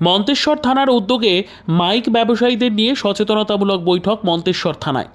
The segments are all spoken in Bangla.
মন্তেশ্বর থানার উদ্যোগে মাইক ব্যবসায়ীদের নিয়ে সচেতনতামূলক বৈঠক মন্তেশ্বর থানায়।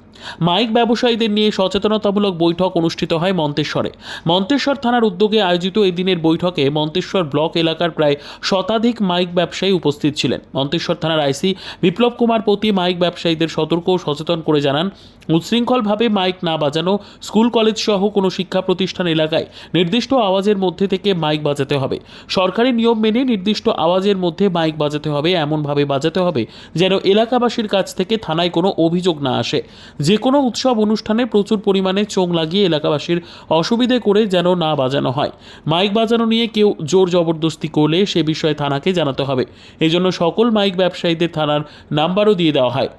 মাইক ব্যবসায়ীদের নিয়ে সচেতনতামূলক বৈঠক অনুষ্ঠিত হয় মন্তেশ্বরে। মন্তেশ্বর থানার উদ্যোগে আয়োজিত এই দিনের বৈঠকে মন্তেশ্বর ব্লক এলাকার প্রায় শতাধিক মাইক ব্যবসায়ী উপস্থিত ছিলেন। মন্তেশ্বর থানার আইসি বিপ্লব কুমার পতি মাইক ব্যবসায়ীদের সতর্ক ও সচেতন করে জানান, উচ্ছৃঙ্খলভাবে মাইক না বাজানো, স্কুল কলেজ সহ কোনো শিক্ষা প্রতিষ্ঠান এলাকায় নির্দিষ্ট আওয়াজের মধ্যে থেকে মাইক বাজাতে হবে। সরকারি নিয়ম মেনে নির্দিষ্ট আওয়াজের মধ্যে মাইক বাজাতে হবে, এমনভাবে বাজাতে হবে যেন এলাকাবাসীর কাছ থেকে থানায় কোনো অভিযোগ না আসে। যে কোনো উৎসব অনুষ্ঠানে প্রচুর পরিমাণে চোং লাগিয়ে এলাকাবাসীর অসুবিধে করে যেন না বাজানো হয়। মাইক বাজানো নিয়ে কেউ জোর জবরদস্তি করলে সে বিষয়ে থানাকে জানাতে হবে। এই জন্য সকল মাইক ব্যবসায়ীদের থানার নাম্বারও দিয়ে দেওয়া হয়।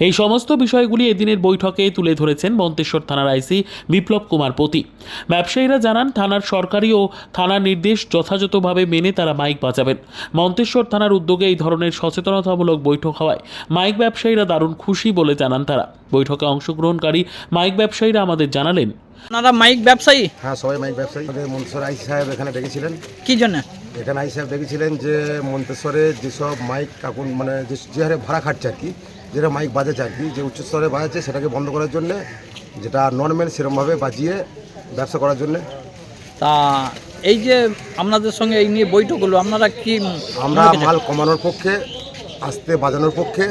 এই সমস্ত বিষয়গুলি এদিনের বৈঠকে তুলে ধরেছেন মন্তেশ্বর থানার আইসি বিপ্লব কুমার পতি। ব্যবসায়ীরা জানান, থানার সরকারি ও থানার নির্দেশ যথাযথভাবে মেনে তারা মাইক বাজাবেন। মন্তেশ্বর থানার উদ্যোগে এই ধরনের সচেতনতামূলক বৈঠক হওয়ায় মাইক ব্যবসায়ীরা দারুণ খুশি বলে জানান তারা। বৈঠকে অংশগ্রহণকারী মাইক ব্যবসায়ীরা আমাদের জানালেন, আপনারা মাইক ব্যবসায়ী? হ্যাঁ, সবাই মাইক ব্যবসায়ী। মন্তেশ্বর আইসি সাহেব এখানে ডেকেছিলেন। কি জন্য? এখানে আইসি সাহেব ডেকেছিলেন যে মন্তেশ্বরে যেসব মাইক এখন মানে যে হারে ভাড়া খাটছে আর কি, যেটা মাইক বাজাচ্ছে আর কি, যে উচ্চস্তরে বাজাচ্ছে সেটাকে বন্ধ করার জন্য, যেটা নর্মাল সেরকমভাবে বাজিয়ে ব্যবসা করার জন্য। তা এই যে আপনাদের সঙ্গে এই নিয়ে বৈঠক হলো, আপনারা কি? আমরা মাল কমানোর পক্ষে, আস্তে বাজানোর পক্ষে।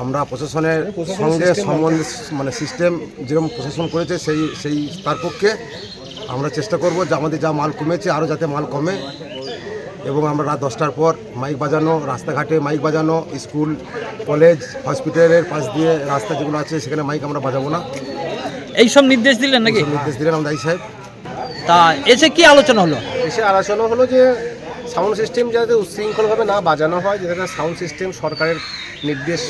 আমরা প্রশাসনের সঙ্গে সম্বন্ধ মানে সিস্টেম যেরকম প্রশাসন করেছে সেই তার পক্ষে আমরা চেষ্টা করব যে আমাদের যা মাল কমেছে আরও যাতে মাল কমে। এবং আমরা রাত 10টার পর মাইক বাজানো, রাস্তাঘাটে মাইক বাজানো, স্কুল কলেজ হসপিটালের পাশ দিয়ে রাস্তা যেগুলো আছে সেখানে মাইক আমরা বাজাবো না। এইসব নির্দেশ দিলেন নাকি? নির্দেশ দিলেন আমাদের আইসি সাহেব। তা এসে কি আলোচনা হলো? এসে আলোচনা হলো যে সাউন্ড সিস্টেম যাতে উচ্ছৃঙ্খলভাবে না বাজানো হয়, যাতে সাউন্ড সিস্টেম সরকারের নির্দেশ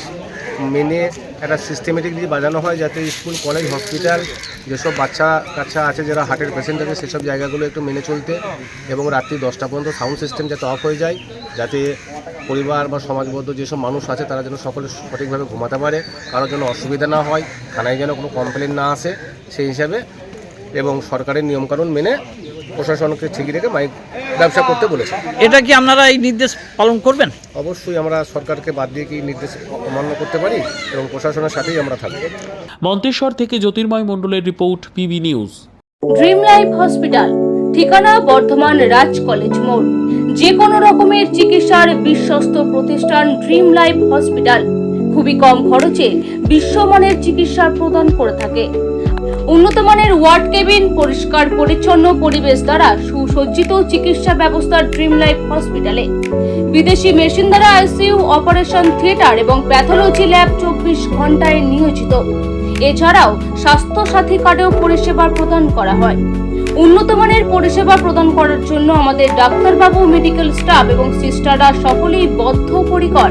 মেনে একটা সিস্টেমেটিকলি বাজানো হয়, যাতে স্কুল কলেজ হসপিটাল যেসব বাচ্চা কাচ্চা আছে যারা হার্টের পেশেন্ট আছে সেসব জায়গাগুলো একটু মেনে চলতে, এবং রাত্রি 10টা পর্যন্ত সাউন্ড সিস্টেম যাতে অফ হয়ে যায়, যাতে পরিবার বা সমাজবদ্ধ যেসব মানুষ আছে তারা যেন সকলে সঠিকভাবে ঘুমাতে পারে, কারোর জন্য অসুবিধা না হয়, থানায় যেন কোনো কমপ্লেন না আসে সেই হিসাবে, এবং সরকারের নিয়মকানুন মেনে প্রশাসনকে ঠিকই রেখে মাইক ব্যবসা করতে বলেছে। এটা কি আপনারা এই নির্দেশ পালন করবেন? অবশ্যই আমরা সরকারকে বাদ দিয়ে কি নির্দেশ অমান্য করতে পারি, এবং প্রশাসনের সাথেই আমরা থাকব। মন্তেশ্বর থেকে জ্যোতির্ময় মণ্ডলের report, PB news. Dream life hospital, ঠিকানা বর্ধমান রাজ কলেজ মোড়। যে কোনো রকমের চিকিৎসার বিশ্বস্ত প্রতিষ্ঠান ড্রিম লাইফ হসপিটাল খুবই কম খরচে বিশ্বমানের চিকিৎসা প্রদান করে থাকে। উন্নত মানের ওয়ার্ড কেবিন, পরিষ্কার পরিচ্ছন্ন পরিবেশ দ্বারা সুসজ্জিত চিকিৎসা ব্যবস্থা ড্রিম লাইফ হসপিটালে। বিদেশি মেশিন দ্বারা আইসিইউ, অপারেশন থিয়েটার এবং প্যাথোলজি ল্যাব 24 ঘন্টায় নিয়োজিত। এছাড়াও স্বাস্থ্য সাথী কার্ডেও পরিষেবা প্রদান করা হয়। উন্নত মানের পরিষেবা প্রদান করার জন্য আমাদের ডাক্তারবাবু, মেডিকেল স্টাফ এবং সিস্টাররা সকলেই বদ্ধপরিকর।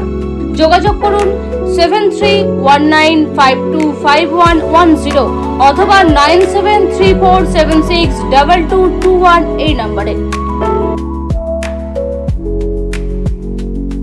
যোগাযোগ করুন 7319525110 অথবা 9734762221 এই নম্বরে।